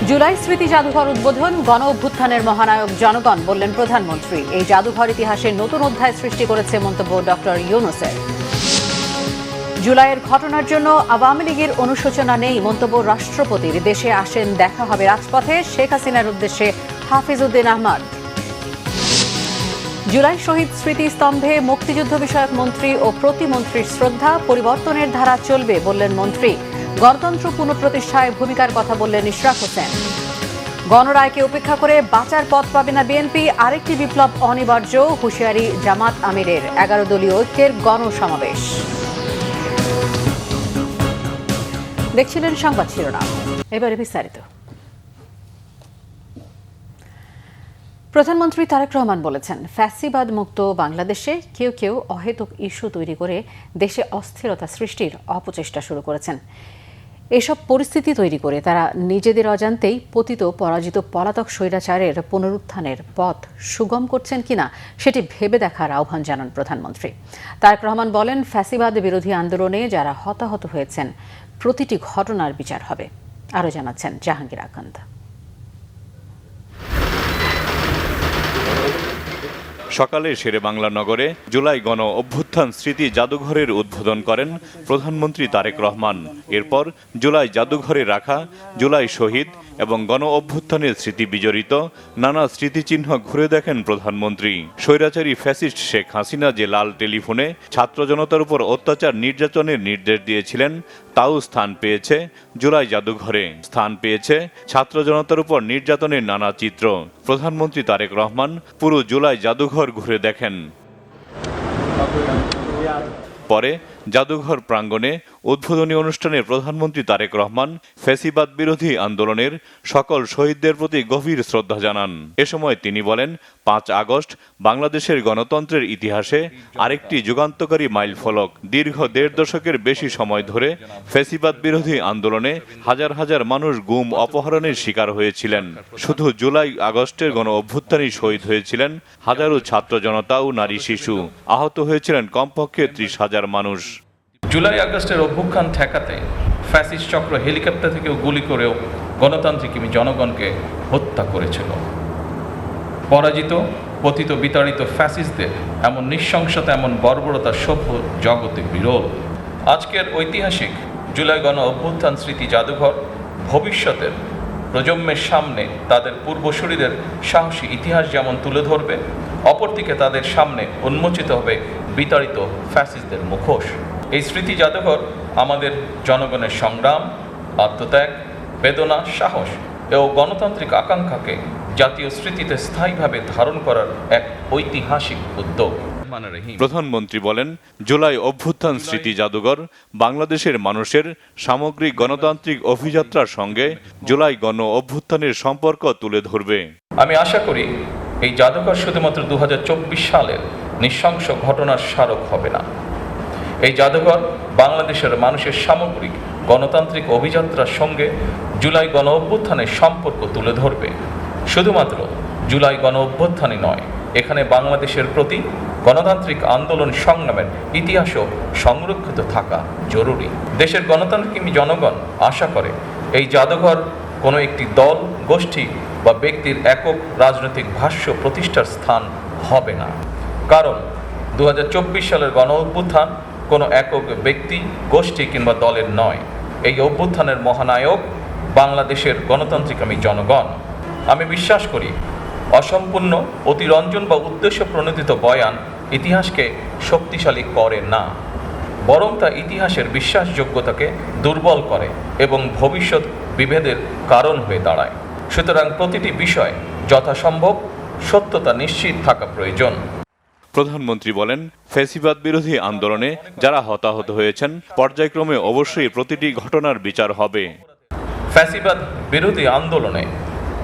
জুলাই স্মৃতি জাদুঘর উদ্বোধন, গণ অভ্যুত্থানের মহানায়ক জনগণ বললেন প্রধানমন্ত্রী। এই জাদুঘর ইতিহাসে নতুন অধ্যায় সৃষ্টি করেছে মন্তব্য ডক্টর ইউনূসের। জুলাইয়ের ঘটনার জন্য আওয়ামী লীগের অনুশোচনা নেই মন্তব্য রাষ্ট্রপতির। দেশে আসেন, দেখা হবে রাজপথে, শেখ হাসিনার উদ্দেশ্যে হাফিজ উদ্দিন আহমদ। জুলাই শহীদ স্মৃতিস্তম্ভে মুক্তিযুদ্ধ বিষয়ক মন্ত্রী ও প্রতিমন্ত্রীর শ্রদ্ধা, পরিবর্তনের ধারা চলবে বললেন মন্ত্রী। গণতন্ত্র পুনঃপ্রতিষ্ঠায় ভূমিকার কথা বললেন ইশরাক হোসেন। গণরায়কে উপেক্ষা করে বাঁচার পথ পাবে না বিএনপি, আরেকটি বিপ্লব অনিবার্য, হুঁশিয়ারি জামাত আমিরের। 11 দলীয় ঐক্যের গণসমাবেশ। দেখছিলেন সংবাদ শিরোনাম, এবারে বিস্তারিত। প্রধানমন্ত্রী তারেক রহমান বলেছেন, ফ্যাসিবাদ মুক্ত বাংলাদেশে কেউ কেউ অহেতুক ইস্যু তৈরি করে দেশে অস্থিরতা সৃষ্টির অপচেষ্টা শুরু করেছেন। এসব পরিস্থিতি তৈরি করে তারা নিজেদের অজান্তেই পতিত পরাজিত পলাতক স্বৈরাচারের পুনরুত্থানের পথ সুগম করছেন কিনা সেটি ভেবে দেখার আহ্বান জানান প্রধানমন্ত্রী। তারেক রহমান বলেন, ফ্যাসিবাদ বিরোধী আন্দোলনে যারা হতাহত হয়েছেন প্রতিটি ঘটনার বিচার হবে। আরও জানাচ্ছেন জাহাঙ্গীর আকান্ত। সকালে শেরেবাংলা নগরে জুলাই গণ অভ্যুত্থান স্মৃতি জাদুঘরের উদ্বোধন করেন প্রধানমন্ত্রী তারেক রহমান। এরপর জুলাই জাদুঘরে রাখা জুলাই শহীদ এবং গণ অভ্যুত্থানের স্মৃতি বিজড়িত নানা স্মৃতিচিহ্ন ঘুরে দেখেন প্রধানমন্ত্রী। স্বৈরাচারী ফ্যাসিস্ট শেখ হাসিনা যে লাল টেলিফোনে ছাত্র জনতার উপর অত্যাচার নির্যাতনের নির্দেশ দিয়েছিলেন, তাও স্থান পেয়েছে জুলাই জাদুঘরে। স্থান পেয়েছে ছাত্র জনতার উপর নির্যাতনের নানা চিত্র। প্রধানমন্ত্রী তারেক রহমান পুরো জুলাই জাদুঘর ঘুরে দেখেন। পরে জাদুঘর প্রাঙ্গণে উদ্বোধনী অনুষ্ঠানে প্রধানমন্ত্রী তারেক রহমান ফ্যাসিবাদ বিরোধী আন্দোলনের সকল শহীদদের প্রতি গভীর শ্রদ্ধা জানান। এ সময় তিনি বলেন, 5 আগস্ট বাংলাদেশের গণতন্ত্রের ইতিহাসে আরেকটি যুগান্তকারী মাইলফলক। দীর্ঘ 1.5 দশকের বেশি সময় ধরে ফ্যাসিবাদ বিরোধী আন্দোলনে হাজার হাজার মানুষ গুম অপহরণের শিকার হয়েছিলেন। শুধু জুলাই আগস্টের গণ অভ্যুত্থানই শহীদ হয়েছিলেন হাজারো ছাত্র জনতা ও নারী শিশু। আহত হয়েছিলেন কমপক্ষে 30,000 মানুষ। জুলাই আগস্টের অভ্যুত্থান ঠেকাতে ফ্যাসিস্ট চক্র হেলিকপ্টার থেকেও গুলি করেও গণতান্ত্রিক জনগণকে হত্যা করেছিল। পরাজিত পতিত বিতাড়িত ফ্যাসিস্টদের এমন নৃশংসতা, এমন বর্বরতা সভ্য জগতে বিরল। আজকের ঐতিহাসিক জুলাই গণ অভ্যুত্থান স্মৃতি জাদুঘর ভবিষ্যতের প্রজন্মের সামনে তাদের পূর্বসূরীদের সাহসী ইতিহাস যেমন তুলে ধরবে, অপরদিকে তাদের সামনে উন্মোচিত হবে বিতাড়িত ফ্যাসিস্টদের মুখোশ। এই স্মৃতি জাদুঘর আমাদের জনগণের সংগ্রাম, আত্মত্যাগ, বেদনা, সাহস ও গণতান্ত্রিক আকাঙ্ক্ষাকে জাতীয় স্মৃতিতে স্থায়ীভাবে ধারণ করার এক ঐতিহাসিক উদ্যোগ। প্রধানমন্ত্রী বলেন, জুলাই অভ্যুত্থান স্মৃতি জাদুঘর বাংলাদেশের মানুষের সামগ্রিক গণতান্ত্রিক অভিযাত্রার সঙ্গে জুলাই গণ অভ্যুত্থানের সম্পর্ক তুলে ধরবে। আমি আশা করি এই জাদুঘর শুধুমাত্র 2024 সালের নৃশংস ঘটনার স্মারক হবে না। এই জাদুঘর বাংলাদেশের মানুষের সামগ্রিক গণতান্ত্রিক অভিযাত্রার সঙ্গে জুলাই গণ অভ্যুত্থানের সম্পর্ক তুলে ধরবে। শুধুমাত্র জুলাই গণ অভ্যুত্থানই নয়, এখানে বাংলাদেশের প্রতি গণতান্ত্রিক আন্দোলন সংগ্রামের ইতিহাসও সংরক্ষিত থাকা জরুরি। দেশের গণতান্ত্রিক জনগণ আশা করে এই জাদুঘর কোনো একটি দল, গোষ্ঠী বা ব্যক্তির একক রাজনৈতিক ভাষ্য প্রতিষ্ঠার স্থান হবে না। কারণ 2024 সালের গণ অভ্যুত্থান কোনো একক ব্যক্তি, গোষ্ঠী কিংবা দলের নয়। এই অভ্যুত্থানের মহানায়ক বাংলাদেশের গণতান্ত্রিক জনগণ। আমি বিশ্বাস করি, অসম্পূর্ণ, অতিরঞ্জন বা উদ্দেশ্য প্রণোদিত বয়ান ইতিহাসকে শক্তিশালী করে না, বরং তা ইতিহাসের বিশ্বাসযোগ্যতাকে দুর্বল করে এবং ভবিষ্যৎ বিভেদের কারণ হয়ে দাঁড়ায়। সুতরাং প্রতিটি বিষয় যথাসম্ভব সত্যতা নিশ্চিত থাকা প্রয়োজন। প্রধানমন্ত্রী বলেন, ফ্যাসিবাদ বিরোধী আন্দোলনে যারা হতাহত হয়েছেন পর্যায়ক্রমে অবশ্যই প্রতিটি ঘটনার বিচার হবে। ফ্যাসিবাদ বিরোধী আন্দোলনে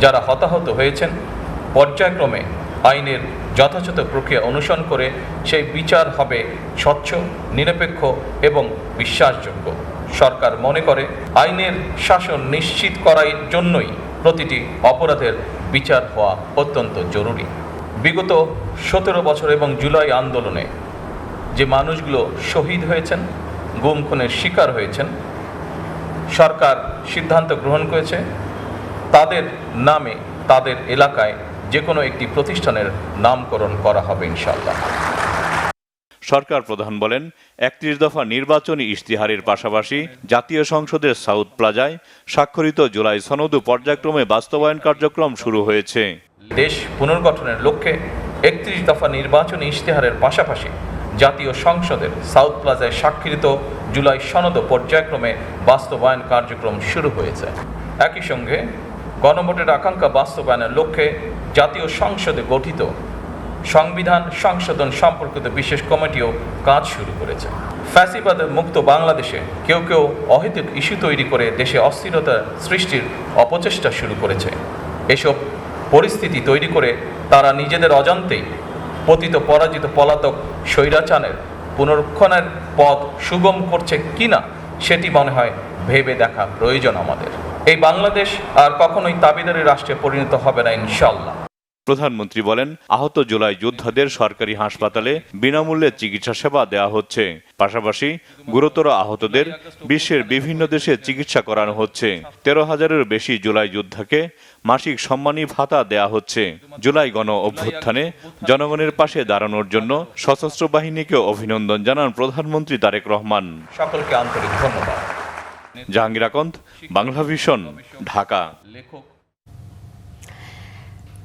যারা হতাহত হয়েছেন পর্যায়ক্রমে আইনের যথাযথ প্রক্রিয়া অনুসরণ করে সেই বিচার হবে স্বচ্ছ, নিরপেক্ষ এবং বিশ্বাসযোগ্য। সরকার মনে করে আইনের শাসন নিশ্চিত করার জন্যই প্রতিটি অপরাধের বিচার হওয়া অত্যন্ত জরুরি। বিগত 17 বছর এবং জুলাই আন্দোলনে যে মানুষগুলো শহীদ হয়েছেন, গুম খুনের শিকার হয়েছেন, সরকার সিদ্ধান্ত গ্রহণ করেছে তাদের নামে তাদের এলাকায় যে কোনো একটি প্রতিষ্ঠানের নামকরণ করা হবে ইনশাআল্লাহ। সরকার প্রধান বলেন, ৩১ দফা নির্বাচনী ইশতেহারের পাশাপাশি জাতীয় সংসদের সাউথ প্লাজায় স্বাক্ষরিত জুলাই সনদ পর্যায়ক্রমে বাস্তবায়ন কার্যক্রম শুরু হয়েছে। দেশ পুনর্গঠনের লক্ষ্যে ৩১ দফা নির্বাচনী ইশতেহারের পাশাপাশি জাতীয় সংসদের সাউথ প্লাজায় স্বাক্ষরিত জুলাই সনদ পর্যায়ক্রমে বাস্তবায়ন কার্যক্রম শুরু হয়েছে। একই সঙ্গে গণভোটের আকাঙ্ক্ষা বাস্তবায়নের লক্ষ্যে জাতীয় সংসদে গঠিত সংবিধান সংশোধন সম্পর্কিত বিশেষ কমিটিও কাজ শুরু করেছে। ফ্যাসিবাদ মুক্ত বাংলাদেশে কেউ কেউ অহেতুক ইস্যু তৈরি করে দেশে অস্থিরতা সৃষ্টির অপচেষ্টা শুরু করেছে। এসব পরিস্থিতি তৈরি করে তারা নিজেদের অজান্তেই পতিত পরাজিত পলাতক স্বৈরাচারের পুনরুত্থানের পথ সুগম করছে কিনা সেটি মনে হয় ভেবে দেখা প্রয়োজন আমাদের। এই বাংলাদেশ আর কখনোই তাবিদারি রাষ্ট্রে পরিণত হবে না ইনশাআল্লাহ। প্রধানমন্ত্রী বলেন, আহত জুলাই যোদ্ধাদের সরকারি হাসপাতালে বিনামূল্যে চিকিৎসা সেবা দেওয়া হচ্ছে। পাশাপাশি গুরুতর আহতদের বিশ্বের বিভিন্ন দেশে চিকিৎসা করানো হচ্ছে। ১৩,০০০-এর বেশি জুলাই যোদ্ধাকে মাসিক সম্মানী ভাতা দেয়া হচ্ছে। জুলাই গণ অভ্যুত্থানে জনগণের পাশে দাঁড়ানোর জন্য সশস্ত্র বাহিনীকে অভিনন্দন জানান প্রধানমন্ত্রী তারেক রহমান। সকলকে আন্তরিক ধন্যবাদ। জাহাঙ্গীর আকন্দ, বাংলা ভিশন, ঢাকা।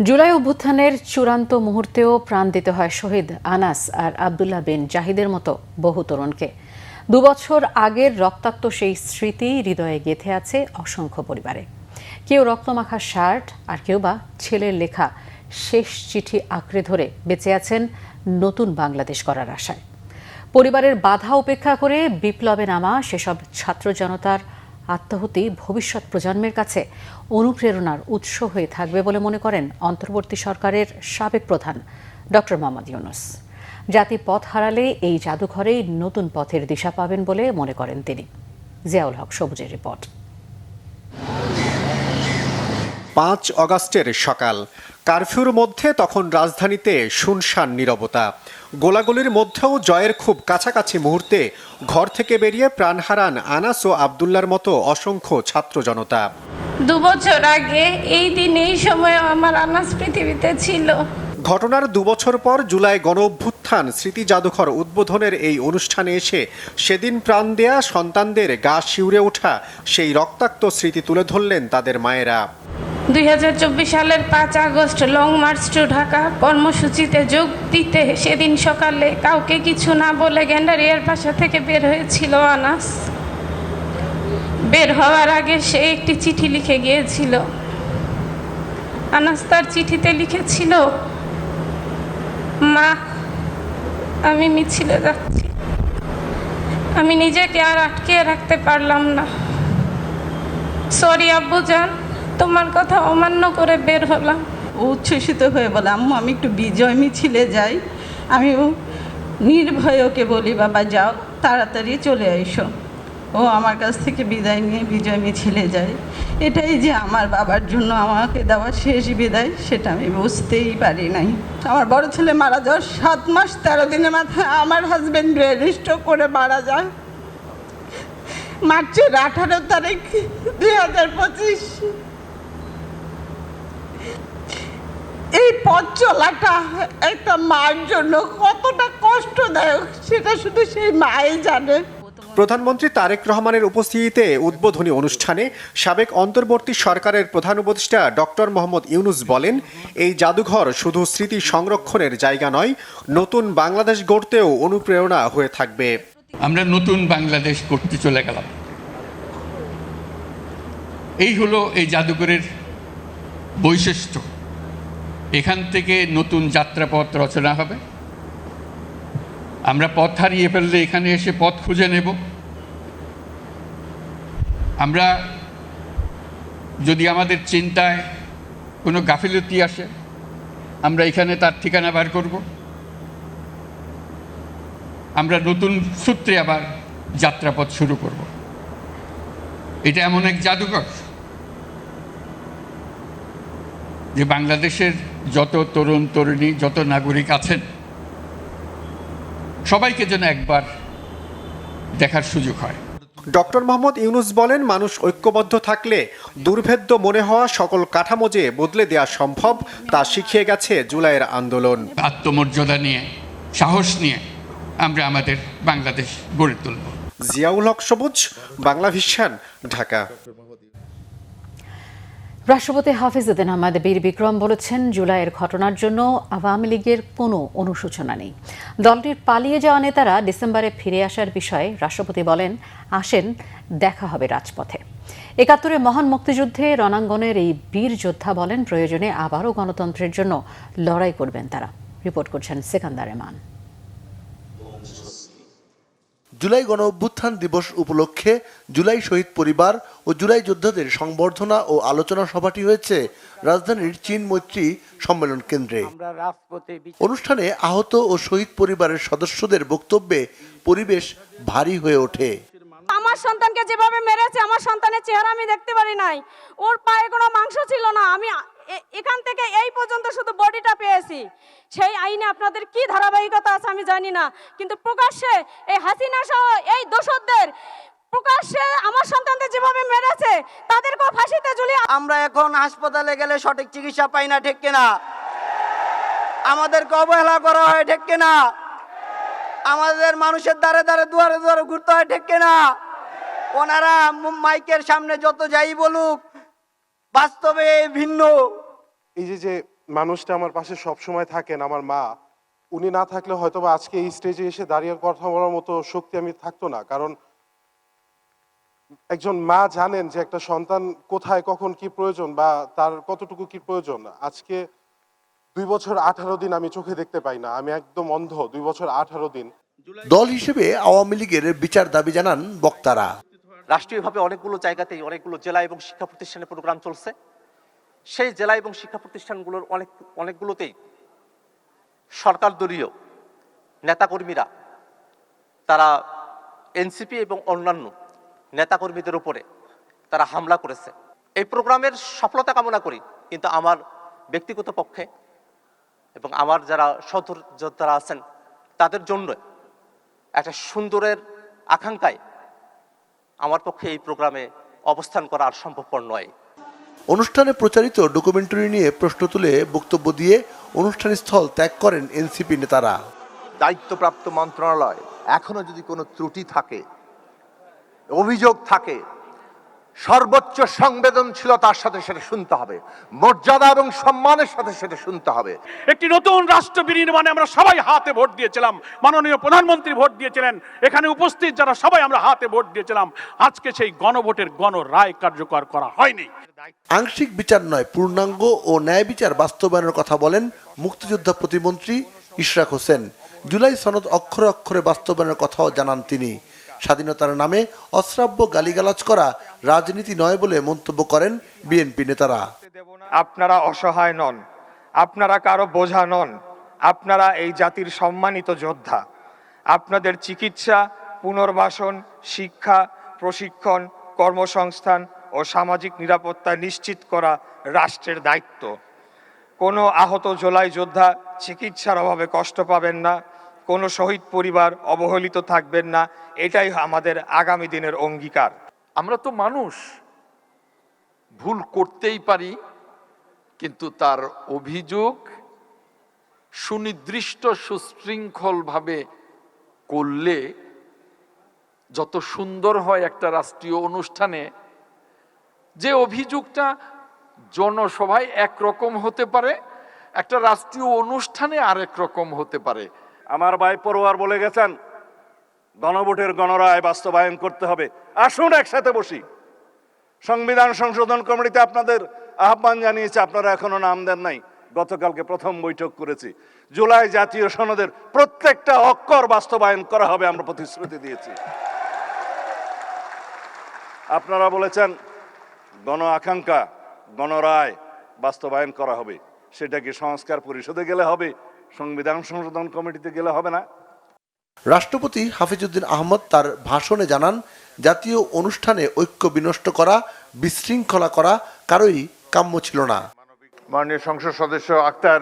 জুলাই অভ্যুত্থানের চূড়ান্ত মুহূর্তেও প্রাণ দিতে হয় শহীদ আনাস আর আব্দুল্লাহ বিন জাহিদের মতো বহু তরুণকে। ২ বছর আগের রক্তাক্ত সেই স্মৃতি হৃদয়ে গেঁথে আছে অসংখ্য পরিবারে। কেউ রক্তমাখা শার্ট আর কেউ বা ছেলের লেখা শেষ চিঠি আঁকড়ে ধরে বেঁচে আছেন নতুন বাংলাদেশ গড়ার আশায়। পরিবারের বাধা উপেক্ষা করে বিপ্লবে নামা সেসব ছাত্র জনতার আত্মাহুতি ভবিষ্যৎ প্রজন্মের কাছে অনুপ্রেরণার উৎস হয়ে থাকবে বলে মনে করেন অন্তর্বর্তী সরকারের সাবেক প্রধান ডক্টর মোহাম্মদ ইউনূস। জাতি পথ হারালে এই জাদুঘরেই নতুন পথের দিশা পাবেন বলে মনে করেন তিনি। জিয়াউল হক সবুজের রিপোর্ট। ৫ অগাস্টের সকাল, কারফিউর মধ্যে তখন রাজধানীতে শুনশান নীরবতা। গোলাগুলির মধ্যেও জয়ের খুব কাছাকাছি মুহূর্তে ঘর থেকে বেরিয়ে প্রাণ হারান আনাস ও আব্দুল্লাহর মতো অসংখ্য ছাত্র জনতা। ২ বছর আগে এই দিন এই সময় আমার আনাস পৃথিবীতে ছিল। ঘটনার ২ বছর পর জুলাই গণ অভ্যুত্থান স্মৃতি জাদুঘর উদ্বোধনের এই অনুষ্ঠানে এসে সেদিন প্রাণ দেয়া সন্তানদের গা শিউরে ওঠা সেই রক্তাক্ত স্মৃতি তুলে ধরলেন তাদের মায়েরা। ২০২৪ সালের ৫ আগস্ট লং মার্চ টু ঢাকা কর্মসূচিতে যোগ দিতে সেদিন সকালে কাউকে কিছু না বলে গ্যান্ডারিয়ার বাসা থেকে বের হয়েছিল আনাস। বের হওয়ার আগে সে একটি চিঠি লিখে গিয়েছিল। আনাস তার চিঠিতে লিখেছিল, মা, আমি মিছিলে যাচ্ছি, আমি নিজেকে আর আটকে রাখতে পারলাম না, সরি আব্বুজান, তোমার কথা অমান্য করে বের হলাম। উচ্ছ্বসিত হয়ে বলে, আম্মু আমি একটু বিজয় মিছিলে যাই। আমি নির্ভয় ওকে বলি, বাবা যাও, তাড়াতাড়ি চলে এসো। ও আমার কাছ থেকে বিদায় নিয়ে বিজয় মিছিলে যায়। এটাই যে আমার বাবার জন্য আমাকে দেওয়া শেষ বিদায়, সেটা আমি বুঝতেই পারি নাই। আমার বড় ছেলে মারা যাওয়ার 7 মাস 13 দিনের মাথায় আমার হাজব্যান্ড ব্রেন স্ট্রোক করে মারা যায় মার্চের 18 তারিখ 2025। এই পথ চলাটা একটা মার জন্য কতটা কষ্টদায়ক সেটা শুধু সেই মাই জানে। প্রধানমন্ত্রী তারেক রহমানের উপস্থিতিতে উদ্বোধনী অনুষ্ঠানে সাবেক অন্তর্বর্তী সরকারের প্রধান উপদেষ্টা ডক্টর মোহাম্মদ ইউনূস বলেন, এই জাদুঘর শুধু স্মৃতি সংরক্ষণের জায়গা নয়, নতুন বাংলাদেশ গড়তেও অনুপ্রেরণা হয়ে থাকবে। আমরা নতুন বাংলাদেশ গড়তে চলে গেলাম। এই হলো এই জাদুঘরের বৈশিষ্ট্য। এখান থেকে নতুন যাত্রাপথ রচনা হবে। আমরা পথ হারিয়ে ফেললে এখানে এসে পথ খুঁজে নেব। আমরা যদি আমাদের চিন্তায় কোনো গাফিলতি আসে, আমরা এখানে তার ঠিকানা বার করব। আমরা নতুন সূত্রে আবার যাত্রাপথ শুরু করব। এটা এমন এক জাদুঘর যে বাংলাদেশের যত তরুণ তরুণী, যত নাগরিক আছেন, সবাইকে যেন একবার দেখার সুযোগ হয়। ডক্টর মোহাম্মদ ইউনুস বলেন, মানুষ ঐক্যবদ্ধ থাকলে দুর্ভেদ্য মনে হওয়া সকল কাঠামো যে বদলে দেওয়া সম্ভব তা শিখিয়ে গেছে জুলাইয়ের আন্দোলন। আত্মমর্যাদা নিয়ে, সাহস নিয়ে আমরা আমাদের বাংলাদেশ গড়ে তুলব। জিয়াউল হক সবুজ, বাংলা ভিশন, ঢাকা। রাষ্ট্রপতি হাফিজউদ্দিন আহমদ বীর বিক্রম বলেছেন, জুলাইয়ের ঘটনার জন্য আওয়ামী লীগের কোনো অনুশোচনা নেই। দলটির পালিয়ে যাওয়া নেতারা ডিসেম্বরে ফিরে আসার বিষয়ে রাষ্ট্রপতি বলেন, আসেন দেখা হবে রাজপথে। ৭১-এর মহান মুক্তিযুদ্ধে রণাঙ্গনের এই বীর যোদ্ধা বলেন, প্রয়োজনে আবারও গণতন্ত্রের জন্য লড়াই করবেন তারা। রিপোর্ট করছেন সেকান্দার রহমান। জুলাই গণ অভ্যুত্থান দিবস উপলক্ষে জুলাই শহীদ পরিবার ও জুলাই যোদ্ধাদের সংবর্ধনা ও আলোচনা সভাটি হয়েছে রাজধানীর চীন মৈত্রী সম্মেলন কেন্দ্রে। অনুষ্ঠানে আহত ও শহীদ পরিবারের সদস্যদের বক্তব্যে পরিবেশ ভারী হয়ে ওঠে। আমার সন্তানকে যেভাবে মেরেছে, আমার সন্তানের চেহারা আমি দেখতে পারি নাই, ওর পায়ে কোনো মাংস ছিল না, আমি এখান থেকে এই পর্যন্ত শুধু বডিটা পেয়েছি। সেই আইনে আপনাদের কি ধারাবাহিকতা আছে আমি জানি না, কিন্তু প্রকাশ্যে এই হাসিনা সহ এই দোষরদের প্রকাশ্যে আমার সন্তানদের যেভাবে মেরেছে তাদেরকেও ফাঁসিতে ঝুলিয়ে। আমরা এখন হাসপাতালে গেলে সঠিক চিকিৎসা পাই না, ঠিক কিনা? আমাদেরকে অবহেলা করা হয়, ঠিক কিনা? আমাদের মানুষের দ্বারে দ্বারে দুয়ারে দুয়ারে ঘুরতে হয়, ঠিক কিনা? ওনারা মাইকের সামনে যত যাই বলুক, বাস্তবে ভিন্ন। এই যে মানুষটা আমার পাশে সব সময় থাকেন, আমার মা, উনি না থাকলে হয়তো বা আজকে এই স্টেজে এসে দাঁড়িয়ে কথা বলার মতো শক্তি আমি থাকতো না। কারণ একজন মা জানেন যে একটা সন্তান কোথায় কখন কি প্রয়োজন বা তার কতটুকু কি প্রয়োজন। আজকে 2 বছর 18 দিন আমি চোখে দেখতে পাই না, আমি একদম অন্ধ। 2 বছর 18 দিন। দল হিসেবে আওয়ামী লীগের বিচার দাবি জানান বক্তারা। রাষ্ট্রীয়ভাবে অনেকগুলো জায়গাতেই অনেকগুলো জেলা এবং শিক্ষা প্রতিষ্ঠানে প্রোগ্রাম চলছে। সেই জেলা এবং শিক্ষা প্রতিষ্ঠানগুলোর অনেকগুলোতেই সরকার দলীয় নেতাকর্মীরা তারা এনসিপি এবং অন্যান্য নেতাকর্মীদের উপরে তারা হামলা করেছে। এই প্রোগ্রামের সফলতা কামনা করি, কিন্তু আমার ব্যক্তিগত পক্ষে এবং আমার যারা সহযোদ্ধারা আছেন তাদের জন্য একটা সুন্দরের আকাঙ্ক্ষায় আমার পক্ষে এই প্রোগ্রামে অবস্থান করা আর সম্ভবপর নয়। অনুষ্ঠানে প্রচারিত ডকুমেন্টারি নিয়ে প্রশ্ন তুলে বক্তব্য দিয়ে অনুষ্ঠান স্থল ত্যাগ করেন এনসিপি নেতারা। দায়িত্বপ্রাপ্ত মন্ত্রণালয় এখনো যদি কোনো ত্রুটি থাকে, অভিযোগ থাকে, সর্বোচ্চ সংবেদনশীলতার সাথে সেটা শুনতে হবে, মর্যাদা এবং সম্মানের সাথে সেটা শুনতে হবে। একটি নতুন রাষ্ট্র বিনির্মাণে আমরা সবাই হাতে ভোট দিয়েছিলাম, মাননীয় প্রধানমন্ত্রী ভোট দিয়েছিলেন, এখানে উপস্থিত যারা সবাই আমরা হাতে ভোট দিয়েছিলাম। আজকে সেই গণভোটের গণরায় কার্যকর করা হয়নি। আংশিক বিচার নয়, পূর্ণাঙ্গ ও ন্যায় বিচার বাস্তবায়নের কথা বলেন মুক্তিযোদ্ধা প্রতিমন্ত্রী ইশরাক হোসেন। জুলাই সনদ অক্ষরে অক্ষরে বাস্তবায়নের কথাও জানান তিনি। স্বাধীনতার নামে অশ্রাব্য গালিগালাজ করা রাজনীতি নয় বলে মন্তব্য করেন বিএনপি নেতারা। আপনারা অসহায় নন, আপনারা কারো বোঝা নন, আপনারা এই জাতির সম্মানিত যোদ্ধা। আপনাদের চিকিৎসা, পুনর্বাসন, শিক্ষা, প্রশিক্ষণ, কর্মসংস্থান ও সামাজিক নিরাপত্তা নিশ্চিত করা রাষ্ট্রের দায়িত্ব। কোনো আহত জুলাই যোদ্ধা চিকিৎসার অভাবে কষ্ট পাবেন না, কোনো শহীদ পরিবার অবহেলিত থাকবেন না, এটাই আমাদের আগামী দিনের অঙ্গীকার। আমরা তো মানুষ, ভুল করতেই পারি, কিন্তু তার অভিযোগ সুনির্দিষ্ট সুশৃঙ্খলভাবে করলে যত সুন্দর হয় একটা রাষ্ট্রীয় অনুষ্ঠানে। যে অভিযোগটা জনসভায় একরকম হতে পারে, একটা রাষ্ট্রীয় অনুষ্ঠানে আরেক রকম হতে পারে। আমার ভাই পরোয়ার বলে গেছেন, গণভোটের গণরায় বাস্তবায়ন করতে হবে। আসুন একসাথে বসি। সংবিধান সংশোধন কমিটিতে আপনাদের আহ্বান জানিয়েছে, আপনারা এখনো নাম দেন নাই। গতকালকে প্রথম বৈঠক করেছি। জুলাই জাতীয় সনদের প্রত্যেকটা অক্ষর বাস্তবায়ন করা হবে, আমরা প্রতিশ্রুতি দিয়েছি। আপনারা বলেছেন গণ আকাঙ্ক্ষা, গণরায় বাস্তবায়ন করা হবে। সেটা কি সংস্কার পরিষদে গেলে হবে, সংবিধান সংশোধন কমিটিতে গেলে হবে না? রাষ্ট্রপতি হাফিজউদ্দিন আহমদ তার ভাষণে জানান, জাতীয় অনুষ্ঠানে ঐক্য বিনষ্ট করা, বিশৃঙ্খলা করা কারোই কাম্য ছিল না। মাননীয় সংসদ সদস্য আক্তার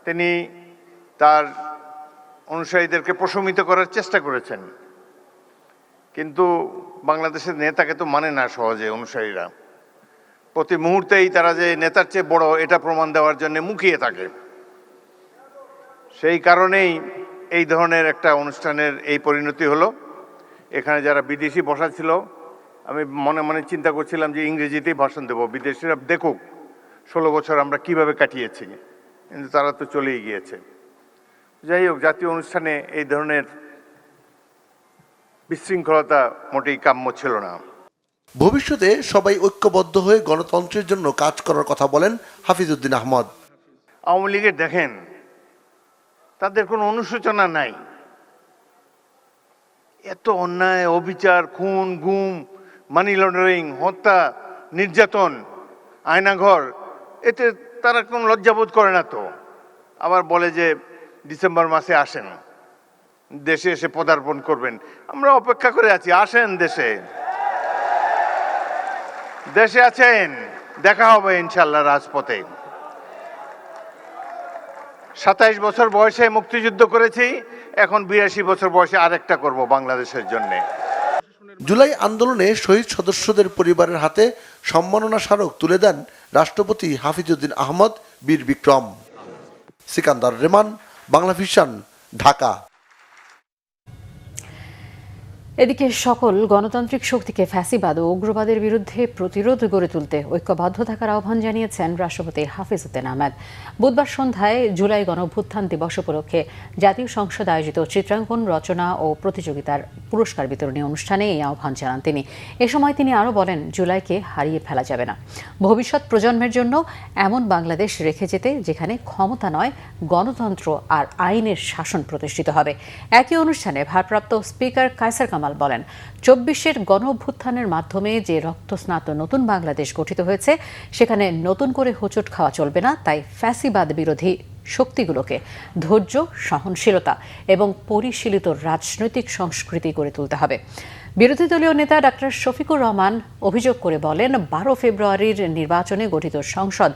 তিনি তার অনুসারীদেরকে প্রশমিত করার চেষ্টা করেছেন, কিন্তু বাংলাদেশের নেতাকে তো মানে না সহজে অনুসারীরা, প্রতি মুহূর্তেই তারা যে নেতার চেয়ে বড় এটা প্রমাণ দেওয়ার জন্য মুখিয়ে থাকে। সেই কারণেই এই ধরনের একটা অনুষ্ঠানের এই পরিণতি হলো। এখানে যারা বিদেশি বসা ছিল, আমি মনে মনে চিন্তা করছিলাম যে ইংরেজিতেই ভাষণ দেবো, বিদেশিরা দেখুক 16 বছর আমরা কিভাবে কাটিয়েছি, কিন্তু তারা তো চলেই গিয়েছে। যাই হোক, জাতীয় অনুষ্ঠানে এই ধরনের বিশৃঙ্খলতা মোটেই কাম্য ছিল না। ভবিষ্যতে সবাই ঐক্যবদ্ধ হয়ে গণতন্ত্রের জন্য কাজ করার কথা বলেন হাফিজউদ্দিন আহমদ। আওয়ামী লীগের দেখেন, তাদের কোনো অনুশোচনা নাই। এত অন্যায়, অবিচার, খুন, গুম, মানি লন্ডারিং, হত্যা, নির্যাতন, আয়নাঘর, এতে তারা কোনো লজ্জাবোধ করে না তো। আবার বলে যে ডিসেম্বর মাসে আসেন, দেশে এসে পদার্পণ করবেন। আমরা অপেক্ষা করে আছি, আসেন দেশে। দেশে আছেন, দেখা হবে ইনশাল্লাহ রাজপথে। 27 বছর বয়সে মুক্তিযুদ্ধ করেছি, এখন 82 বছর বয়সে আরেকটা করব বাংলাদেশের জন্য। জুলাই আন্দোলনে শহীদ সদস্যদের পরিবারের হাতে সম্মাননা স্মারক তুলে দেন রাষ্ট্রপতি হাফিজউদ্দিন আহমদ বীর বিক্রম। সিকান্দার রেমান, বাংলা ভিশন, ঢাকা। এদিকে সকল গণতান্ত্রিক শক্তিকে ফ্যাসিবাদ ও উগ্রবাদের বিরুদ্ধে প্রতিরোধ গড়ে তুলতে ঐক্যবদ্ধ থাকার আহ্বান জানিয়েছেন রাষ্ট্রপতি হাফিজউদ্দিন আহমেদ। বুধবার সন্ধ্যায় জুলাই গণঅভ্যুত্থান দিবস উপলক্ষে জাতীয় সংসদ আয়োজিত চিত্রাঙ্কন, রচনা ও প্রতিযোগিতার পুরস্কার বিতরণী অনুষ্ঠানে এই আহ্বান জানান তিনি। এ সময় তিনি আরও বলেন, জুলাইকে হারিয়ে ফেলা যাবে না। ভবিষ্যৎ প্রজন্মের জন্য এমন বাংলাদেশ রেখে যেতে যেখানে ক্ষমতা নয়, গণতন্ত্র আর আইনের শাসন প্রতিষ্ঠিত হবে। একই অনুষ্ঠানে ভারপ্রাপ্ত স্পিকার কায়সার কামাল বলেন, 24-এর গণঅভ্যুত্থানের মাধ্যমে যে রক্তস্নাত নতুন বাংলাদেশ গঠিত হয়েছে, সেখানে নতুন করে হোঁচট খাওয়া চলবে না। তাই ফ্যাসিবাদ বিরোধী শক্তিগুলোকে ধৈর্য, সহনশীলতা এবং পরিশীলিত রাজনৈতিক সংস্কৃতি গড়ে তুলতে হবে। বিরোধী দলীয় নেতা ডাক্তার শফিকুর রহমান অভিযোগ করে বলেন, 12 ফেব্রুয়ারির নির্বাচনে গঠিত সংসদ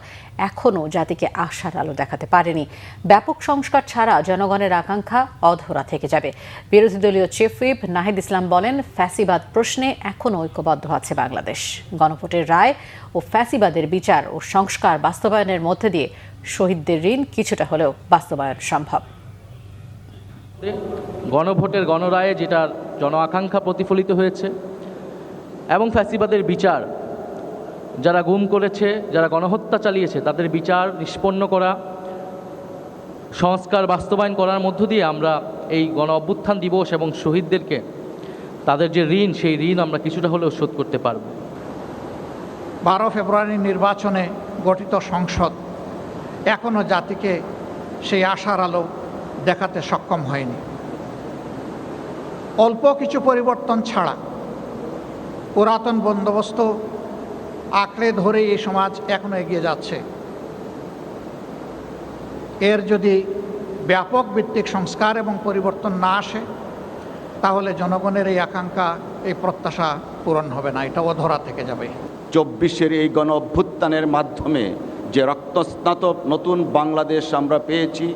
এখনও জাতিকে আশার আলো দেখাতে পারেনি। ব্যাপক সংস্কার ছাড়া জনগণের আকাঙ্ক্ষা অধরা থেকে যাবে। বিরোধী দলীয় চিফ হুইপ নাহিদ ইসলাম বলেন, ফ্যাসিবাদ প্রশ্নে এখনও ঐক্যবদ্ধ আছে বাংলাদেশ। গণভোটের রায় ও ফ্যাসিবাদের বিচার ও সংস্কার বাস্তবায়নের মধ্যে দিয়ে শহীদদের ঋণ কিছুটা হলেও বাস্তবায়ন সম্ভব। গণভোটের গণরায়ে যেটার জন আকাঙ্ক্ষা প্রতিফলিত হয়েছে এবং ফ্যাসিবাদের বিচার, যারা গুম করেছে, যারা গণহত্যা চালিয়েছে, তাদের বিচার নিষ্পন্ন করা, সংস্কার বাস্তবায়ন করার মধ্য দিয়ে আমরা এই গণ অভ্যুত্থান দিবস এবং শহীদদেরকে তাদের যে ঋণ, সেই ঋণ আমরা কিছুটা হলেও শোধ করতে পারব। 12 ফেব্রুয়ারি নির্বাচনে গঠিত সংসদ এখনও জাতিকে সেই আশার আলো দেখাতে সক্ষম হয়নি। অল্প কিছু পরিবর্তন ছাড়া পুরাতন বন্দোবস্ত আঁকড়ে ধরে এই সমাজ এখনো এগিয়ে যাচ্ছে। এর যদি ব্যাপক ভিত্তিক সংস্কার এবং পরিবর্তন না আসে, তাহলে জনগণের এই আকাঙ্ক্ষা, এই প্রত্যাশা পূরণ হবে না, এটা অধরা থেকে যাবে। 24-এর এই গণ অভ্যুত্থানের মাধ্যমে যে রক্তস্নাত নতুন বাংলাদেশ আমরা পেয়েছি,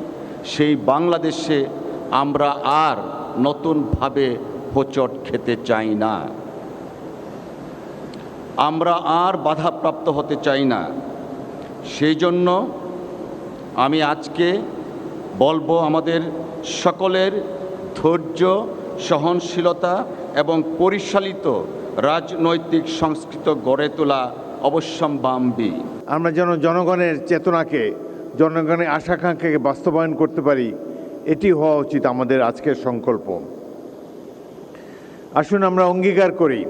সেই বাংলাদেশে আমরা আর নতুনভাবে হোঁচট খেতে চাই না, আমরা আর বাধাপ্রাপ্ত হতে চাই না। সেই জন্য আমি আজকে বলবো, আমাদের সকলের ধৈর্য, সহনশীলতা এবং পরিচালিত রাজনৈতিক সংস্কৃতি গড়ে তোলা অবশ্যম্ভাবী। আমরা যেন জনগণের চেতনাকে, জনগণের আশাকাঙ্ক্ষাকে বাস্তবায়ন করতে পারি, এটি হওয়া উচিত আমাদের আজকের সংকল্প। আসুন আমরা অঙ্গীকার করি,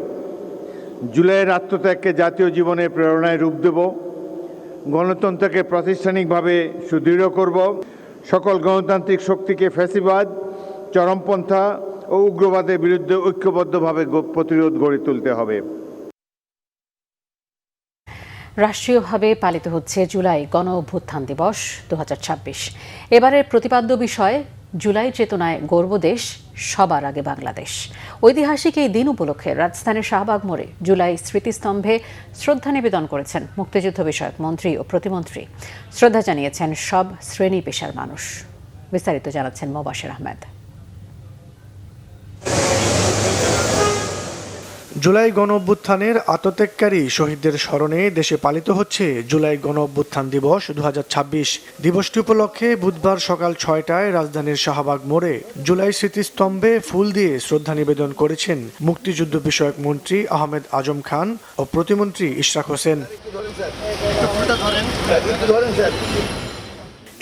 জুলাইয়ের আত্মত্যাগকে জাতীয় জীবনের প্রেরণায় রূপ দেব, গণতন্ত্রকে প্রাতিষ্ঠানিকভাবে সুদৃঢ় করব, সকল গণতান্ত্রিক শক্তিকে ফ্যাসিবাদ, চরমপন্থা ও উগ্রবাদের বিরুদ্ধে ঐক্যবদ্ধভাবে প্রতিরোধ গড়ে তুলতে হবে। রাষ্ট্রীয়ভাবে পালিত হচ্ছে জুলাই গণ অভ্যুত্থান দিবস 2026। এবারের প্রতিপাদ্য বিষয়, জুলাই চেতনায় গর্বদেশ, সবার আগে বাংলাদেশ। ঐতিহাসিক এই দিন উপলক্ষে রাজধানীর শাহবাগ মোড়ে জুলাই স্মৃতিস্তম্ভে শ্রদ্ধা নিবেদন করেছেন মুক্তিযুদ্ধ বিষয়ক মন্ত্রী ও প্রতিমন্ত্রী। শ্রদ্ধা জানিয়েছেন সব শ্রেণী পেশার মানুষ। বিস্তারিত জানাচ্ছেন মোবাশের আহমেদ। জুলাই গণ অভ্যুত্থানের আত্মত্যাগকারী শহীদদের স্মরণে দেশে পালিত হচ্ছে জুলাই গণ অভ্যুত্থান দিবস 2026। দিবসটি উপলক্ষে বুধবার সকাল 6টায় রাজধানীর শাহবাগ মোড়ে জুলাই স্মৃতিস্তম্ভে ফুল দিয়ে শ্রদ্ধা নিবেদন করেছেন মুক্তিযুদ্ধ বিষয়ক মন্ত্রী আহমেদ আজম খান ও প্রতিমন্ত্রী ইশরাক হোসেন।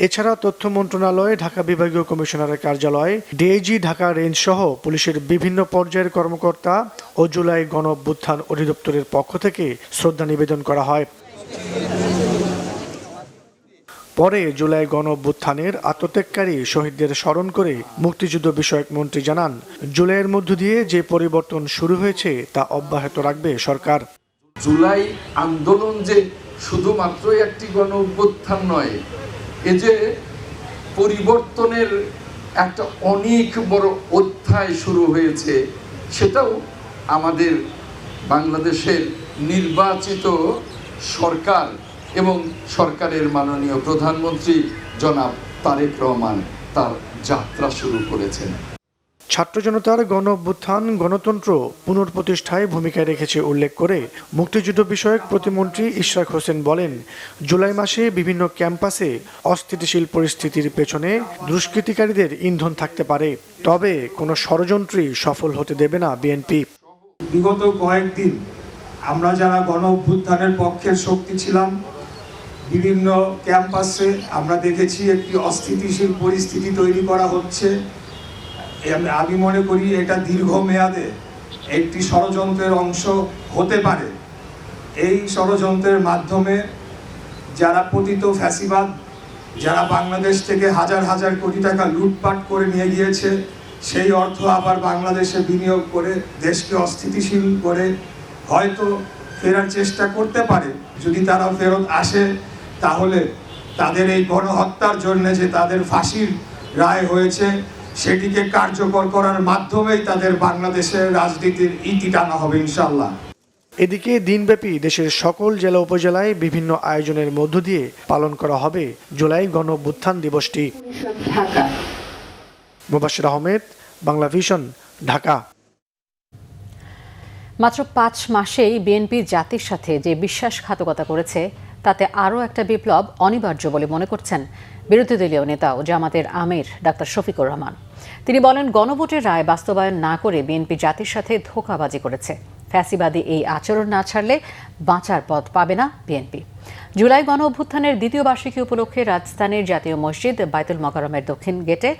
এছাড়া তথ্য মন্ত্রণালয়, ঢাকা বিভাগীয় কমিশনারের কার্যালয়, ডিআইজি ঢাকা রেঞ্জ সহ পুলিশের বিভিন্ন পর্যায়ের কর্মকর্তা ও জুলাই গণ অভ্যুত্থান অধিদপ্তরের পক্ষ থেকে শ্রদ্ধা নিবেদন করা হয়। পরে জুলাই গণ অভ্যুত্থানের আত্মত্যাগকারী শহীদদের স্মরণ করে মুক্তিযুদ্ধ বিষয়ক মন্ত্রী জানান, জুলাইয়ের মধ্য দিয়ে যে পরিবর্তন শুরু হয়েছে তা অব্যাহত রাখবে সরকার। জুলাই আন্দোলন যে শুধুমাত্র একটি গণ অভ্যুত্থান নয়, এ যে পরিবর্তনের একটা অনেক বড় অধ্যায় শুরু হয়েছে, সেটাও আমাদের বাংলাদেশের নির্বাচিত সরকার এবং সরকারের মাননীয় প্রধানমন্ত্রী জনাব তারেক রহমান তার যাত্রা শুরু করেছেন। ছাত্র জনতার গণ অভ্যুত্থান গণতন্ত্র পুনঃপ্রতিষ্ঠায় ভূমিকা রেখেছে উল্লেখ করে মুক্তিযুদ্ধ বিষয়ক প্রতিমন্ত্রী ইশরাক হোসেন বলেন, জুলাই মাসে বিভিন্ন ক্যাম্পাসে অস্থিতিশীল পরিস্থিতির পেছনে দুষ্কৃতিকারীদের ইন্ধন থাকতে পারে, তবে কোনো ষড়যন্ত্রই সফল হতে দেবে না বিএনপি। বিগত কয়েকদিন আমরা যারা গণ অভ্যুত্থানের পক্ষের শক্তি ছিলাম, বিভিন্ন ক্যাম্পাসে আমরা দেখেছি একটি অস্থিতিশীল পরিস্থিতি তৈরি করা হচ্ছে। আমি মনে করি এটা দীর্ঘমেয়াদে একটি ষড়যন্ত্রের অংশ হতে পারে। এই ষড়যন্ত্রের মাধ্যমে যারা পতিত ফ্যাসিবাদ, যারা বাংলাদেশ থেকে হাজার হাজার কোটি টাকা লুটপাট করে নিয়ে গিয়েছে, সেই অর্থ আবার বাংলাদেশে বিনিয়োগ করে দেশকে অস্থিতিশীল করে হয়তো ফেরার চেষ্টা করতে পারে। যদি তারা ফেরত আসে, তাহলে তাদের এই গণহত্যার জন্য যে তাদের ফাঁসির রায় হয়েছে, সেটিকে কার্যকর করার মাধ্যমেই তাদের বাংলাদেশের রাজনীতির ইতি টানা হবে ইনশাআল্লাহ। এদিকে দিনব্যাপী দেশের সকল জেলা উপজেলায় বিভিন্ন আয়োজনের মধ্য দিয়ে পালন করা হবে জুলাই গণ অভ্যুত্থান দিবসটি। মুবাশশির আহমেদ, বাংলা ভিশন, ঢাকা। মাত্র 5 মাসেই বিএনপি জাতির সাথে যে বিশ্বাসঘাতকতা করেছে, তাতে আরও একটা বিপ্লব অনিবার্য বলে মনে করছেন বিরোধী দলীয় নেতা ও জামাতের আমির ডাক্তার শফিকুর রহমান। তিনি বলেন, গণভোটের রায় বাস্তবায়ন না করে বিএনপি জাতির সাথে ধোঁকাবাজি করেছে। ফ্যাসিবাদী এই আচরণ না ছাড়লে বাঁচার পথ পাবে না বিএনপি। জুলাই গণ অভ্যুত্থানের দ্বিতীয় বার্ষিকী উপলক্ষে রাজধানীর জাতীয় মসজিদ বায়তুল মোকাররমের দক্ষিণ গেটে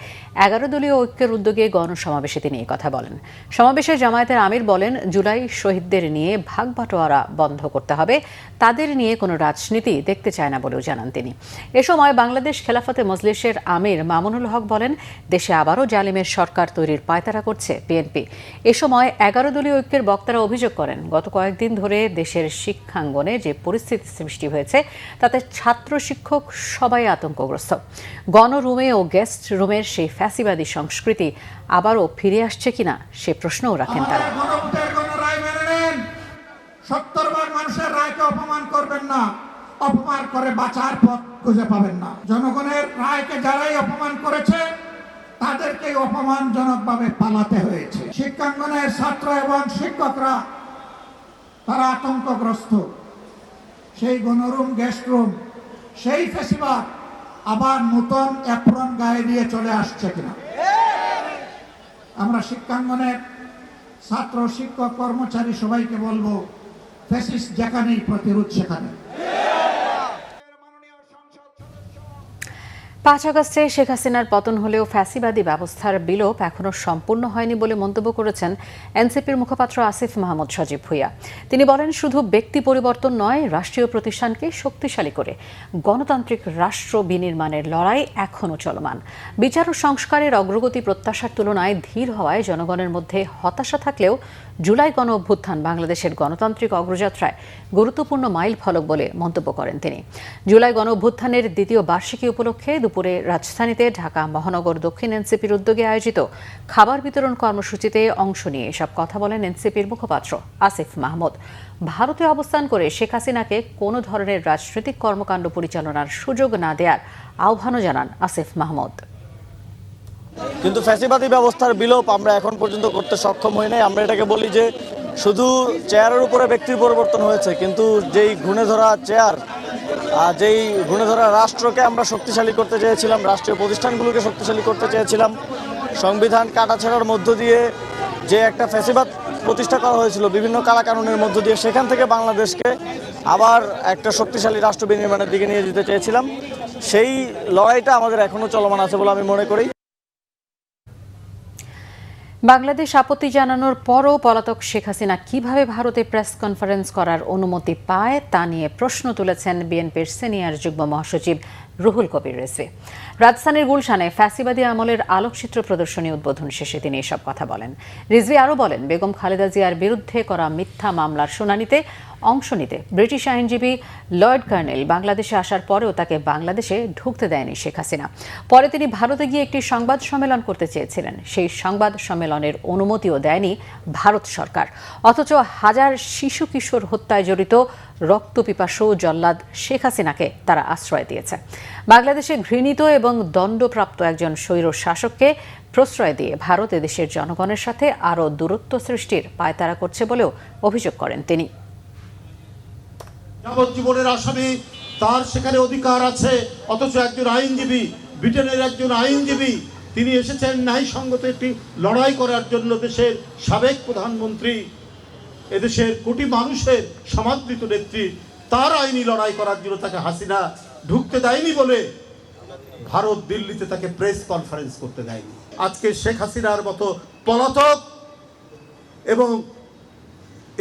11 দলীয় ঐক্যের উদ্যোগে গণসমাবেশে তিনি এই কথা বলেন। সমাবেশে জামায়াতের আমির বলেন, জুলাই শহীদদের নিয়ে ভাগ বাটোয়ারা বন্ধ করতে হবে, তাদের নিয়ে কোনো রাজনীতি দেখতে চায় না বলেও জানান তিনি। এ সময় বাংলাদেশ খেলাফতে মজলিসের আমির মামুনুল হক বলেন, দেশে আবারও জালিমের সরকার তৈরির পায়তারা করছে বিএনপি। এ সময় 11 দলীয় ঐক্যের বক্তারা অভিযোগ করেন, গত কয়েকদিন ধরে দেশের শিক্ষাঙ্গনে যে পরিস্থিতি সৃষ্টি হয়েছে, তাতে ছাত্র শিক্ষক সবাই আতঙ্কগ্রস্ত। গণরুমে ও গেস্ট রুমের সেই ফ্যাসিবাদী সংস্কৃতি আবারও ফিরে আসছে কিনা সে প্রশ্নও রাখেন তারা। 70 বার মানুষের রায়কে অপমান করবেন না, অপমান করে বাঁচার পথ খুঁজে পাবেন না। জনগণের রায়কে যারাই অপমান করেছে, তাদেরকে অপমানজনকভাবে পালাতে হয়েছে। শিক্ষাঙ্গনের ছাত্র এবং শিক্ষকরা তারা আতঙ্কগ্রস্ত। সেই গণরুম, গেস্ট রুম, সেই ফেসিবাদ আবার নতুন অ্যাপ্রন গায়ে দিয়ে চলে আসছে কিনা। আমরা শিক্ষাঙ্গনের ছাত্র, শিক্ষক, কর্মচারী সবাইকে বলবো, ফ্যাসিস্ট যেখানেই প্রতিরোধ সেখানে। 5 আগস্টে শেখ হাসিনার পতন হলেও ফ্যাসিবাদী ব্যবস্থার বিলোপ এখনো সম্পূর্ণ হয়নি বলে মন্তব্য করেছেন এনসিপির মুখপাত্র আসিফ মাহমুদ সজীব ভুঁইয়া। তিনি বলেন, শুধু ব্যক্তি পরিবর্তন নয়, রাষ্ট্রীয় প্রতিষ্ঠানকে শক্তিশালী করে গণতান্ত্রিক রাষ্ট্র বিনির্মাণের লড়াই এখনও চলমান। বিচার ও সংস্কারের অগ্রগতি প্রত্যাশার তুলনায় ধীর হওয়ায় জনগণের মধ্যে হতাশা থাকলেও জুলাই গণ অভ্যুত্থান বাংলাদেশের গণতান্ত্রিক অগ্রযাত্রায় গুরুত্বপূর্ণ মাইল ফলক বলে মন্তব্য করেন তিনি। জুলাই গণ অভ্যুত্থানের দ্বিতীয় বার্ষিকী উপলক্ষে দুপুরে রাজধানীতে ঢাকা মহানগর দক্ষিণ এনসিপির উদ্যোগে আয়োজিত খাবার বিতরণ কর্মসূচিতে অংশ নিয়ে এসব কথা বলেন এনসিপির মুখপাত্র আসিফ মাহমুদ। ভারতে অবস্থান করে শেখ হাসিনাকে কোনো ধরনের রাজনৈতিক কর্মকাণ্ড পরিচালনার সুযোগ না দেওয়ার আহ্বানও জানান আসিফ মাহমুদ। কিন্তু ফ্যাসিবাদী ব্যবস্থার বিলোপ আমরা এখন পর্যন্ত করতে সক্ষম হই নাই। আমরা এটাকে বলি যে শুধু চেয়ারের উপরে ব্যক্তির পরিবর্তন হয়েছে, কিন্তু যেই ঘুণে ধরা চেয়ার, যেই ঘুণে ধরা রাষ্ট্রকে আমরা শক্তিশালী করতে চেয়েছিলাম, রাষ্ট্রীয় প্রতিষ্ঠানগুলোকে শক্তিশালী করতে চেয়েছিলাম, সংবিধান কাটাছেড়ার মধ্য দিয়ে যে একটা ফ্যাসিবাদ প্রতিষ্ঠা করা হয়েছিল বিভিন্ন কালাকানুনের মধ্য দিয়ে, সেখান থেকে বাংলাদেশকে আবার একটা শক্তিশালী রাষ্ট্র বিনির্মাণের দিকে নিয়ে যেতে চেয়েছিলাম। সেই লড়াইটা আমাদের এখনো চলমান আছে বলে আমি মনে করি। বাংলাদেশ আপত্তি জানানোর পরও পলাতক শেখ হাসিনা কিভাবে ভারতে প্রেস কনফারেন্স করার অনুমতি পায় তা নিয়ে প্রশ্ন তুলেছেন বিএনপির সিনিয়র যুগ্ম মহাসচিব রুহুল কবির রিজভী। রাজধানীর গুলশানে ফ্যাসিবাদী আমলের আলোকচিত্র প্রদর্শনী উদ্বোধন শেষে তিনি এসব কথা বলেন। রিজভী আরও বলেন, বেগম খালেদা জিয়ার বিরুদ্ধে করা মিথ্যা মামলার শুনানিতে অংশ নিতে ব্রিটিশ আইনজীবী লয়েড কার্নেল বাংলাদেশে আসার পরেও তাকে বাংলাদেশে ঢুকতে দেয়নি শেখ হাসিনা। পরে তিনি ভারতে গিয়ে একটি সংবাদ সম্মেলন করতে চেয়েছিলেন, সেই সংবাদ সম্মেলনের অনুমতিও দেয়নি ভারত সরকার। অথচ হাজার শিশু কিশোর হত্যায় জড়িত রক্তপিপাসু জল্লাদ শেখ হাসিনাকে তারা আশ্রয় দিয়েছে। বাংলাদেশে ঘৃণিত এবং দণ্ডপ্রাপ্ত একজন স্বৈর শাসককে প্রশ্রয় দিয়ে ভারত এদেশের জনগণের সাথে আরও দূরত্ব সৃষ্টির পায়তারা করছে বলেও অভিযোগ করেন তিনি। যাবজ্জীবনের আসামি, তার সেখানে অধিকার আছে, অথচ একজন আইনজীবী, ব্রিটেনের একজন আইনজীবী, তিনি এসেছেন ন্যায়সঙ্গত একটি লড়াই করার জন্য। দেশের সাবেক প্রধানমন্ত্রী, এদেশের কোটি মানুষের সমাদৃত নেত্রী, তার আইনি লড়াই করার জন্য তাকে হাসিনা ঢুকতে দেয়নি বলে ভারত দিল্লিতে তাকে প্রেস কনফারেন্স করতে দেয়নি। আজকে শেখ হাসিনার মতো পলাতক এবং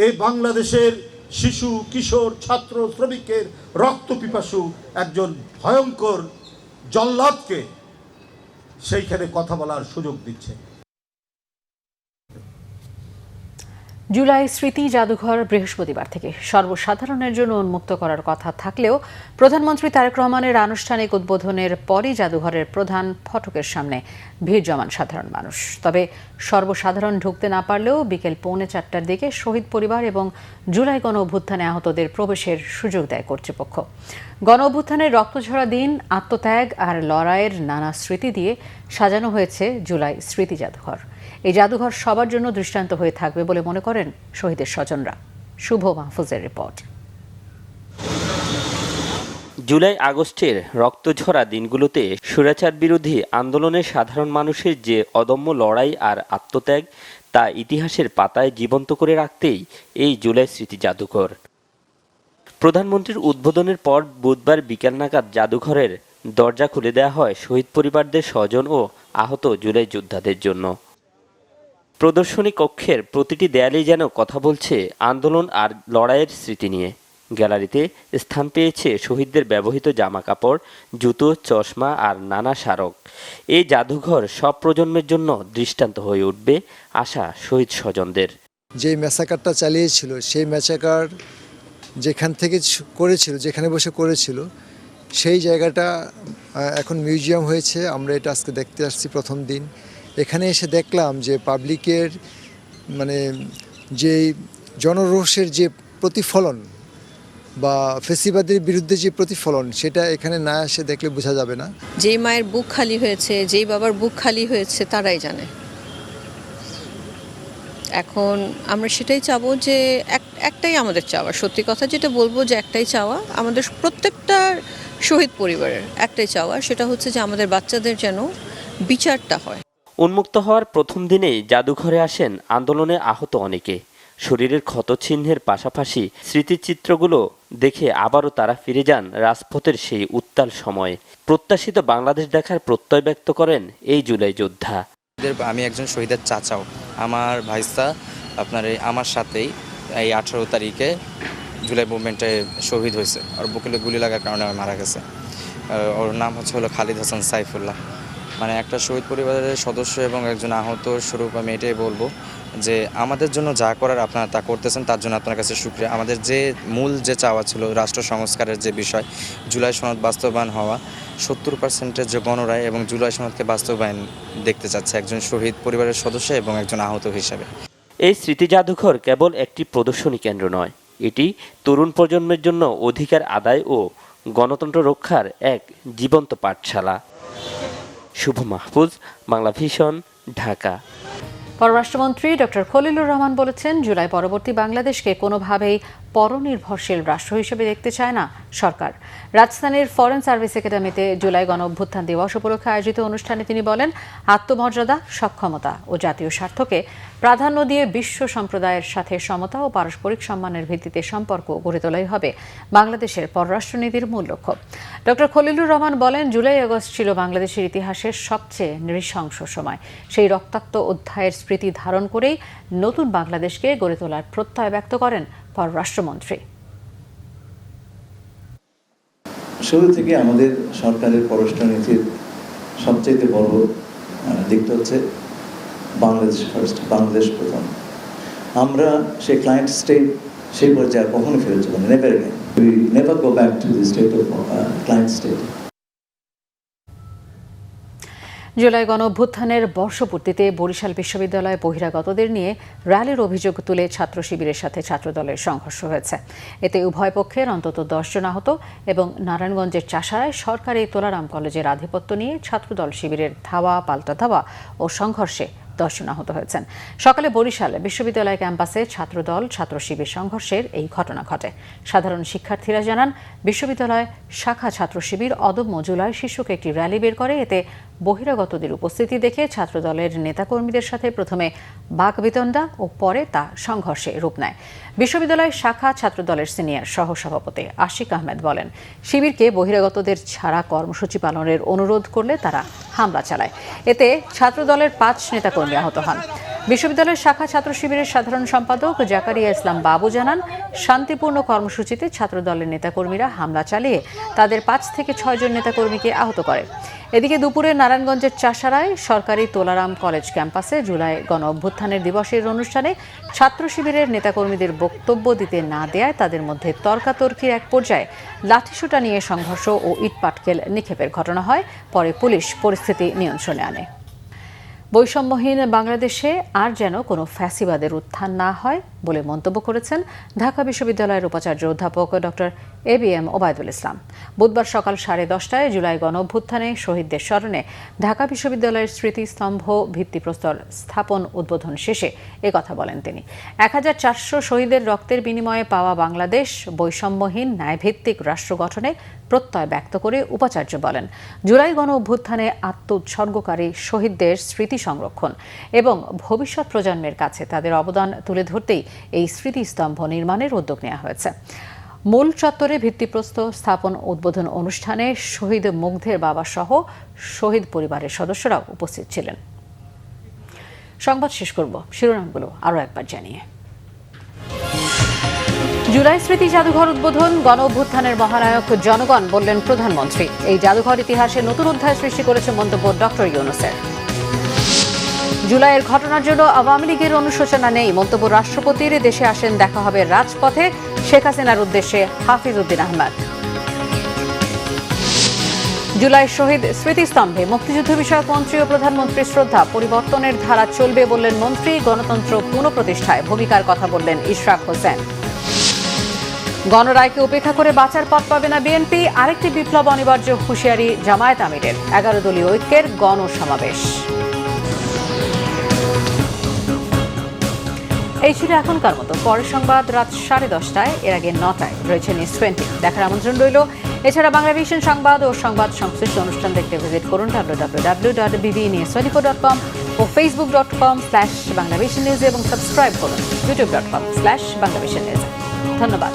এই বাংলাদেশের শিশু কিশোর ছাত্র শ্রমিকের রক্তপিপাসু একজন ভয়ঙ্কর জল্লাদকে সেইখানে কথা বলার সুযোগ দিচ্ছে। জুলাই স্মৃতি জাদুঘর বৃহস্পতিবার থেকে সর্বসাধারণের জন্য উন্মুক্ত করার কথা থাকলেও প্রধানমন্ত্রী তারেক রহমানের আনুষ্ঠানিক উদ্বোধনের পরই জাদুঘরের প্রধান ফটকের সামনে ভিড় জমান সাধারণ মানুষ। তবে সর্বসাধারণ ঢুকতে না পারলেও বিকেল 4:45টার দিকে শহীদ পরিবার এবং জুলাই গণ অভ্যুত্থানে আহতদের প্রবেশের সুযোগ দেয় কর্তৃপক্ষ। গণ অভ্যুত্থানের রক্তঝরা দিন, আত্মত্যাগ আর লড়াইয়ের নানা স্মৃতি দিয়ে সাজানো হয়েছে জুলাই স্মৃতি জাদুঘর। এই জাদুঘর সবার জন্য দৃষ্টান্ত হয়ে থাকবে বলে মনে করেন শহীদের স্বজনরা। শুভ মাহফুজের রিপোর্ট। জুলাই আগস্টের রক্তঝরা দিনগুলোতে স্বৈরাচার বিরোধী আন্দোলনে সাধারণ মানুষের যে অদম্য লড়াই আর আত্মত্যাগ, তা ইতিহাসের পাতায় জীবন্ত করে রাখতেই এই জুলাই স্মৃতি জাদুঘর। প্রধানমন্ত্রীর উদ্বোধনের পর বুধবার বিকেল নাগাদ জাদুঘরের দরজা খুলে দেওয়া হয় শহীদ পরিবারদের স্বজন ও আহত জুলাই যোদ্ধাদের জন্য। প্রদর্শনী কক্ষের প্রতিটি দেয়ালেই যেন কথা বলছে আন্দোলন আর লড়াইয়ের স্মৃতি নিয়ে। গ্যালারিতে স্থান পেয়েছে শহীদদের ব্যবহৃত জামা কাপড়, জুতো, চশমা আর নানা স্মারক। এই জাদুঘর সব প্রজন্মের জন্য দৃষ্টান্ত হয়ে উঠবে আশা শহীদ স্বজনদের। যে ম্যাসাকারটা চালিয়েছিল, সেই ম্যাসাকার যেখান থেকে করেছিল, যেখানে বসে করেছিল, সেই জায়গাটা এখন মিউজিয়াম হয়েছে। আমরা এটা আজকে দেখতে আসছি প্রথম দিন। এখানে এসে দেখলাম যে পাবলিকের যে জনরোষের যে প্রতিফলন বা ফেসিবাদের বিরুদ্ধে যে প্রতিফলন, সেটা এখানে না এসে দেখলে বোঝা যাবে না। যেই মায়ের বুক খালি হয়েছে, যেই বাবার বুক খালি হয়েছে, তারাই জানে। এখন আমরা সেটাই চাবো যে একটাই আমাদের চাওয়া, সত্যি কথা যেটা বলবো যে একটাই চাওয়া আমাদের প্রত্যেকটা শহীদ পরিবারের, একটাই চাওয়া, সেটা হচ্ছে যে আমাদের বাচ্চাদের যেন বিচারটা হয়। উন্মুক্ত হওয়ার প্রথম দিনেই জাদুঘরে আসেন আন্দোলনে আহত অনেকে। শরীরের ক্ষতচিহ্নের পাশাপাশি স্মৃতিচিত্রগুলো দেখে আবারও তারা ফিরে যান রাজপথের সেই উত্তাল সময়ে। প্রত্যাশিত বাংলাদেশ দেখার প্রত্যয় ব্যক্ত করেন এই জুলাই যোদ্ধা। আমি একজন শহীদের চাচাও। আমার ভাইস্তা আমার সাথেই এই 18 তারিখে জুলাই মুভমেন্টে শহীদ হয়েছে। ওর বুকে গুলি লাগার কারণে মারা গেছে। ওর নাম হলো খালিদ হাসান সাইফুল্লাহ। একটা শহীদ পরিবারের সদস্য এবং একজন আহত স্বরূপ আমি এটাই বলবো যে আমাদের জন্য যা করার আপনারা তা করতেছেন, তার জন্য আপনার কাছে শুকরিয়া। আমাদের যে মূল যে চাওয়া ছিল রাষ্ট্র সংস্কারের যে বিষয়, জুলাই সনদ বাস্তবায়ন হওয়া, 70% যে গণরায় এবং জুলাই সনদকে বাস্তবায়ন দেখতে চাচ্ছে একজন শহীদ পরিবারের সদস্য এবং একজন আহত হিসাবে। এই স্মৃতি জাদুঘর কেবল একটি প্রদর্শনী কেন্দ্র নয়, এটি তরুণ প্রজন্মের জন্য অধিকার আদায় ও গণতন্ত্র রক্ষার এক জীবন্ত পাঠশালা। শুভ মাহফুজ, বাংলা ভিশন, ঢাকা। পররাষ্ট্রমন্ত্রী ডক্টর খলিলুর রহমান বলেছেন, জুলাই পরবর্তী বাংলাদেশকে কোনোভাবেই পরনির্ভরশীল রাষ্ট্র হিসেবে দেখতে চায় না সরকার। রাজধানীর ফরেন সার্ভিস একাডেমিতে জুলাই গণ অভ্যুত্থান দিবস উপলক্ষে আয়োজিত অনুষ্ঠানে তিনি বলেন, আত্মমর্যাদা, সক্ষমতা ও জাতীয় স্বার্থকে প্রাধান্য দিয়ে বিশ্ব সম্প্রদায়ের সাথে সমতা ও পারস্পরিক সম্মানের ভিত্তিতে সম্পর্ক গড়ে তোলাই হবে বাংলাদেশের পররাষ্ট্রনীতির মূল লক্ষ্য। ডক্টর খলিলুর রহমান বলেন, জুলাই আগস্ট ছিল বাংলাদেশের ইতিহাসের সবচেয়ে নৃশংস সময়। সেই রক্তাক্ত অধ্যায়ের স্মৃতি ধারণ করেই নতুন বাংলাদেশকে গড়ে তোলার প্রত্যয় ব্যক্ত করেন পররাষ্ট্রমন্ত্রী। শুরু থেকে আমাদের সরকারের পররাষ্ট্রনীতির সবচেয়ে বড় দিকটা হচ্ছে বাংলাদেশ ফার্স্ট, বাংলাদেশ প্রথম। আমরা সেই ক্লায়েন্ট স্টেট সেই পর্যায়ে কখনো ফেরত যাব না, never again. We never go back to the state of client state. July গণ অভ্যুত্থানের বর্ষপূর্তিতে বরিশাল বিশ্ববিদ্যালয়ে বহিরাগতদের নিয়ে র্যালির অভিযোগ তুলে ছাত্র শিবিরের সাথে ছাত্রদলের সংঘর্ষ হয়েছে। এতে উভয় পক্ষের অন্তত 10 জন আহত এবং নারায়ণগঞ্জের চাষারায় সরকারি তোলারাম কলেজের আধিপত্য নিয়ে ছাত্রদল শিবিরের ধাওয়া, পাল্টা ধাওয়া ও সংঘর্ষে 10 জন আহত হয়েছেন। সকালে বরিশাল বিশ্ববিদ্যালয় ক্যাম্পাসে ছাত্রদল ছাত্র শিবির সংঘর্ষের এই ঘটনা ঘটে। সাধারণ শিক্ষার্থীরা জানান, বিশ্ববিদ্যালয় শাখা ছাত্র শিবির অদম্য জুলাই শীর্ষক একটি র্যালি বের করে। এতে বহিরাগতদের উপস্থিতি দেখে ছাত্রদলের নেতাকর্মীদের সাথে প্রথমে বাকবিতণ্ডা ও পরে তা সংঘর্ষে রূপ নেয়। বিশ্ববিদ্যালয় শাখা ছাত্রদলের সিনিয়র সহসভাপতি আশিক আহমেদ বলেন, শিবিরকে বহিরাগতদের ছাড়া কর্মসূচি পালনের অনুরোধ করলে তারা হামলা চালায়। এতে ছাত্রদলের 5 নেতাকর্মী আহত হন। বিশ্ববিদ্যালয়ের শাখা ছাত্র শিবিরের সাধারণ সম্পাদক জাকারিয়া ইসলাম বাবু জানান, শান্তিপূর্ণ কর্মসূচিতে ছাত্রদলের নেতাকর্মীরা হামলা চালিয়ে তাদের 5 থেকে 6 জন নেতাকর্মীকে আহত করে। এদিকে দুপুরে নারায়ণগঞ্জের চাষারায় সরকারি তোলারাম কলেজ ক্যাম্পাসে জুলাই গণ অভ্যুত্থানের দিবসের অনুষ্ঠানে ছাত্র শিবিরের নেতাকর্মীদের বক্তব্য দিতে না দেয়ায় তাদের মধ্যে তর্কাতর্কির এক পর্যায়ে লাঠিসোঁটা নিয়ে সংঘর্ষ ও ইটপাটকেল নিক্ষেপের ঘটনা হয়। পরে পুলিশ পরিস্থিতি নিয়ন্ত্রণে আনে। বৈষম্যহীন বাংলাদেশে আর যেন কোনো ফ্যাসিবাদের উত্থান না হয় বলে মন্তব্য করেছেন ঢাকা বিশ্ববিদ্যালয়ের উপাচার্য অধ্যাপক ডক্টর ABM ওবায়দুল ইসলাম। বুধবার সকাল 10:30টায় জুলাই গণ অভ্যুত্থানে শহীদদের স্মরণে ঢাকা বিশ্ববিদ্যালয়ের স্মৃতিস্তম্ভ ভিত্তিপ্রস্তর স্থাপন উদ্বোধন শেষে একথা বলেন তিনি। 1400 শহীদের রক্তের বিনিময়ে পাওয়া বাংলাদেশ বৈষম্যহীন ন্যায়ভিত্তিক রাষ্ট্র গঠনে প্রত্যয় ব্যক্ত করে উপাচার্য বলেন, জুলাই গণ অভ্যুত্থানে আত্মোৎসর্গকারী শহীদদের স্মৃতি সংরক্ষণ এবং ভবিষ্যৎ প্রজন্মের কাছে তাদের অবদান তুলে ধরতেই এই স্মৃতিস্তম্ভ নির্মাণের উদ্যোগ নেওয়া হয়েছে। মূল চত্বরে ভিত্তিপ্রস্তর স্থাপন উদ্বোধন অনুষ্ঠানে শহীদ মুগ্ধের বাবা সহ শহীদ পরিবারের সদস্যরাও উপস্থিত ছিলেন। সংবাদ শেষ করব শিরোনামগুলো আরও একবার জানিয়ে। জুলাই স্মৃতি জাদুঘর উদ্বোধন, গণ অভ্যুত্থানের মহানায়ক জনগণ বললেন প্রধানমন্ত্রী। এই জাদুঘর ইতিহাসে নতুন অধ্যায় সৃষ্টি করেছে মন্তব্য ডক্টর ইউনূসের। জুলাইয়ের ঘটনার জন্য আওয়ামী লীগের অনুশোচনা নেই, মন্তব্য রাষ্ট্রপতির। দেশে আসেন, দেখা হবে রাজপথে, শেখ হাসিনার উদ্দেশ্যে হাফিজ উদ্দিন আহমেদ। জুলাই শহীদ স্মৃতিস্তম্ভে মুক্তিযুদ্ধ বিষয়ক মন্ত্রী ও প্রধানমন্ত্রীর শ্রদ্ধা, পরিবর্তনের ধারা চলবে বললেন মন্ত্রী। গণতন্ত্র পুনঃপ্রতিষ্ঠায় ভূমিকার কথা বললেন ইশরাক হোসেন। গণরায়কে উপেক্ষা করে বাঁচার পথ পাবে না বিএনপি, আরেকটি বিপ্লব অনিবার্য, হুঁশিয়ারি জামায়াত আমিরের। 11 দলীয় ঐক্যের গণসমাবেশ। এই ছিল এখনকার মতো। পরের সংবাদ রাত 10:30টায়, এর আগে 9টায় রয়েছে নিউজ 20। দেখার আমন্ত্রণ রইল। এছাড়া বাংলাভিশন সংবাদ ও সংবাদ সংশ্লিষ্ট অনুষ্ঠান দেখতে ভিজিট করুন www.bbnews24.com ও facebook.com/বাংলাভিশন নিউজ এবং সাবস্ক্রাইব করুন youtube.com/বাংলাভিশন নিউজ। ধন্যবাদ।